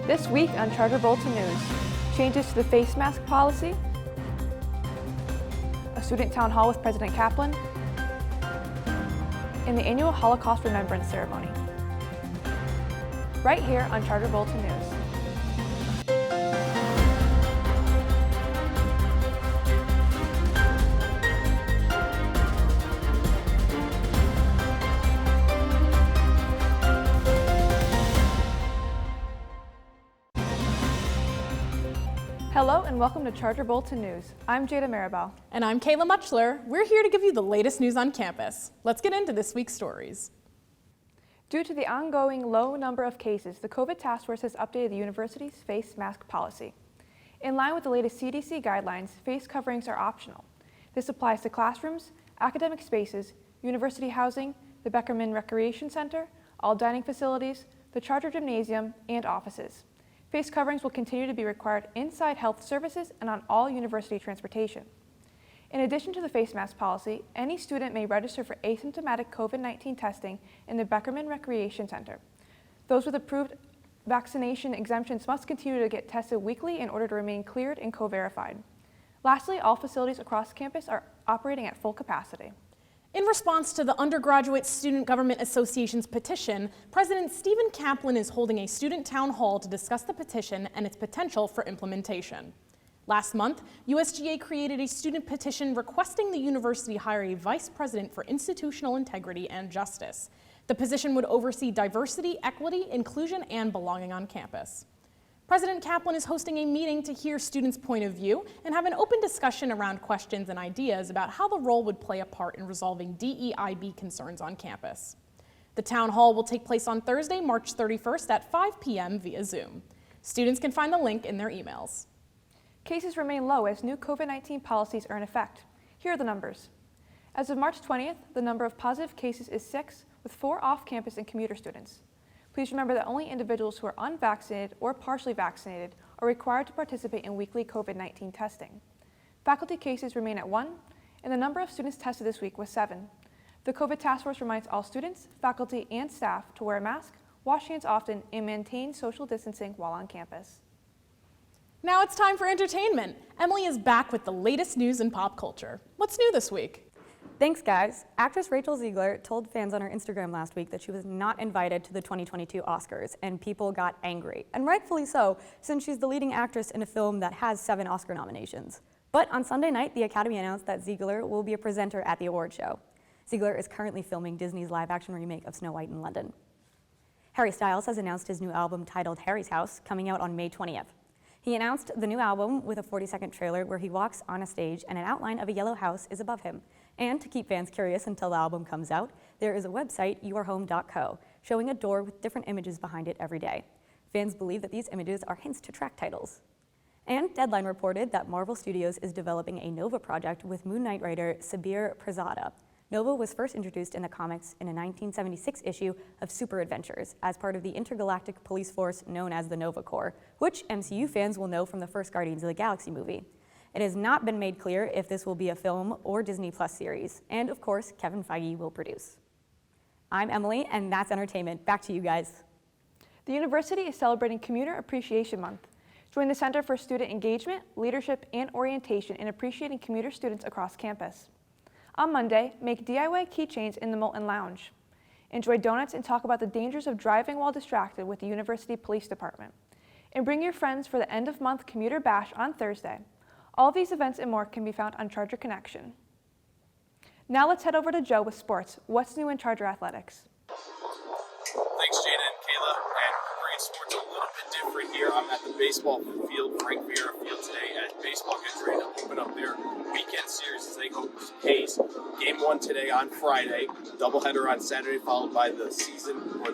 This week on Charter Bulletin News, changes to the face mask policy, a student town hall with President Kaplan, and the annual Holocaust Remembrance ceremony. Right here on Charter Bulletin News. Hello and welcome to Charter Bulletin News. I'm Jada Maribel. And I'm Kayla Muchler. We're here to give you the latest news on campus. Let's get into this week's stories. Due to the ongoing low number of cases, the COVID task force has updated the university's face mask policy. In line with the latest CDC guidelines, face coverings are optional. This applies to classrooms, academic spaces, university housing, the Beckerman Recreation Center, all dining facilities, the Charter Gymnasium, and offices. Face coverings will continue to be required inside health services and on all university transportation. In addition to the face mask policy, any student may register for asymptomatic COVID-19 testing in the Beckerman Recreation Center. Those with approved vaccination exemptions must continue to get tested weekly in order to remain cleared and co-verified. Lastly, all facilities across campus are operating at full capacity. In response to the Undergraduate Student Government Association's petition, President Stephen Kaplan is holding a student town hall to discuss the petition and its potential for implementation. Last month, USGA created a student petition requesting the university hire a vice president for institutional integrity and justice. The position would oversee diversity, equity, inclusion, and belonging on campus. President Kaplan is hosting a meeting to hear students' point of view and have an open discussion around questions and ideas about how the role would play a part in resolving DEIB concerns on campus. The town hall will take place on Thursday, March 31st at 5 p.m. via Zoom. Students can find the link in their emails. Cases remain low as new COVID-19 policies are in effect. Here are the numbers. As of March 20th, the number of positive cases is 6, with 4 off-campus and commuter students. Please remember that only individuals who are unvaccinated or partially vaccinated are required to participate in weekly COVID-19 testing. Faculty cases remain at 1, and the number of students tested this week was 7. The COVID task force reminds all students, faculty, and staff to wear a mask, wash hands often, and maintain social distancing while on campus. Now it's time for entertainment. Emily is back with the latest news in pop culture. What's new this week? Thanks, guys. Actress Rachel Zegler told fans on her Instagram last week that she was not invited to the 2022 Oscars, and people got angry, and rightfully so, since she's the leading actress in a film that has 7 Oscar nominations. But on Sunday night, the Academy announced that Zegler will be a presenter at the award show. Zegler is currently filming Disney's live-action remake of Snow White in London. Harry Styles has announced his new album titled Harry's House, coming out on May 20th. He announced the new album with a 40-second trailer where he walks on a stage and an outline of a yellow house is above him. And to keep fans curious until the album comes out, there is a website, yourhome.co, showing a door with different images behind it every day. Fans believe that these images are hints to track titles. And Deadline reported that Marvel Studios is developing a Nova project with Moon Knight writer Sabir Prezada. Nova was first introduced in the comics in a 1976 issue of Super Adventures as part of the intergalactic police force known as the Nova Corps, which MCU fans will know from the first Guardians of the Galaxy movie. It has not been made clear if this will be a film or Disney Plus series, and of course, Kevin Feige will produce. I'm Emily, and that's entertainment. Back to you guys. The university is celebrating Commuter Appreciation Month. Join the Center for Student Engagement, Leadership, and Orientation in appreciating commuter students across campus. On Monday, make DIY keychains in the Molten Lounge. Enjoy donuts and talk about the dangers of driving while distracted with the University Police Department. And bring your friends for the end-of-month Commuter Bash on Thursday. All these events and more can be found on Charger Connection. Now let's head over to Joe with sports. What's new in Charger Athletics? Thanks, Jada and Kayla. And bringing sports a little bit different here. I'm at the baseball field, Frank Vieira Field today, as baseball gets ready to open up their weekend series as they host Hayes. Game 1 today on Friday, doubleheader on Saturday, followed by the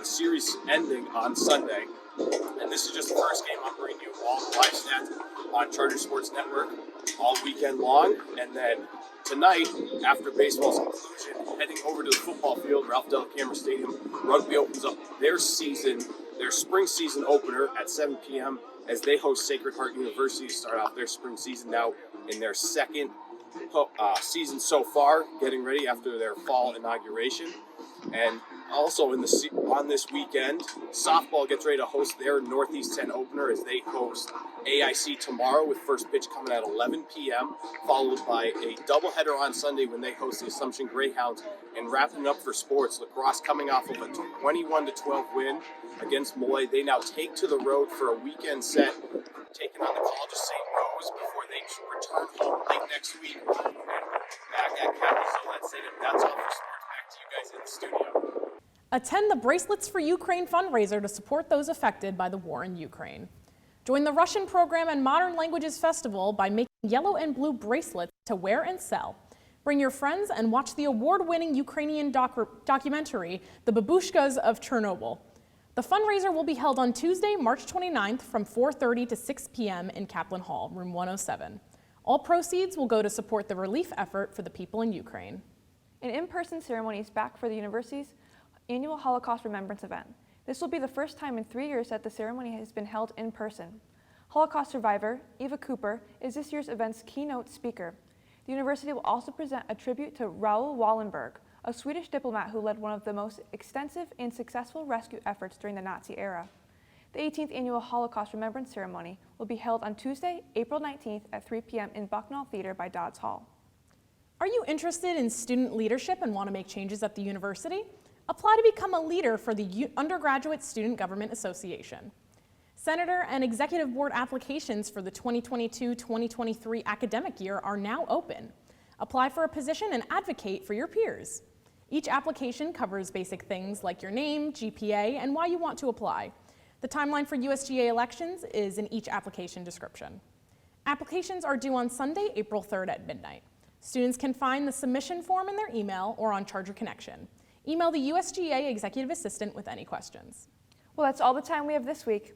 series ending on Sunday. And this is just the first game. I'm bringing you all the live stats on Charter Sports Network all weekend long. And then tonight, after baseball's conclusion, heading over to the football field, Ralph Del Camera Stadium, rugby opens up their spring season opener at 7 p.m. as they host Sacred Heart University to start off their spring season now in their second season so far, getting ready after their fall inauguration. And Also on this weekend, softball gets ready to host their Northeast 10 opener as they host AIC tomorrow with first pitch coming at 11 p.m., followed by a doubleheader on Sunday when they host the Assumption Greyhounds. And wrapping up for sports, lacrosse coming off of a 21-12 win against Molloy. They now take to the road for a weekend set, taking on the College of St. Rose before they return home late next week. And back at Kaplan, so that's all for sports. Back to you guys in the studio. Attend the Bracelets for Ukraine fundraiser to support those affected by the war in Ukraine. Join the Russian Program and Modern Languages Festival by making yellow and blue bracelets to wear and sell. Bring your friends and watch the award-winning Ukrainian documentary, The Babushkas of Chernobyl. The fundraiser will be held on Tuesday, March 29th from 4:30 to 6 p.m. in Kaplan Hall, room 107. All proceeds will go to support the relief effort for the people in Ukraine. An in-person ceremony is back for the university's annual Holocaust Remembrance event. This will be the first time in 3 years that the ceremony has been held in person. Holocaust survivor Eva Cooper is this year's event's keynote speaker. The university will also present a tribute to Raoul Wallenberg, a Swedish diplomat who led one of the most extensive and successful rescue efforts during the Nazi era. The 18th annual Holocaust Remembrance ceremony will be held on Tuesday, April 19th at 3 p.m. in Bucknell Theater by Dodds Hall. Are you interested in student leadership and want to make changes at the university? Apply to become a leader for the Undergraduate Student Government Association. Senator and Executive Board applications for the 2022-2023 academic year are now open. Apply for a position and advocate for your peers. Each application covers basic things like your name, GPA, and why you want to apply. The timeline for USGA elections is in each application description. Applications are due on Sunday, April 3rd at midnight. Students can find the submission form in their email or on Charger Connection. Email the USGA Executive Assistant with any questions. Well, that's all the time we have this week.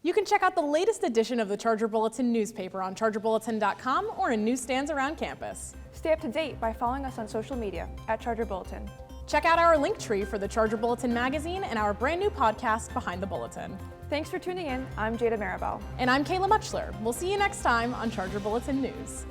You can check out the latest edition of the Charger Bulletin newspaper on chargerbulletin.com or in newsstands around campus. Stay up to date by following us on social media at Charger Bulletin. Check out our link tree for the Charger Bulletin magazine and our brand new podcast, Behind the Bulletin. Thanks for tuning in. I'm Jada Maribel. And I'm Kayla Muchler. We'll see you next time on Charger Bulletin News.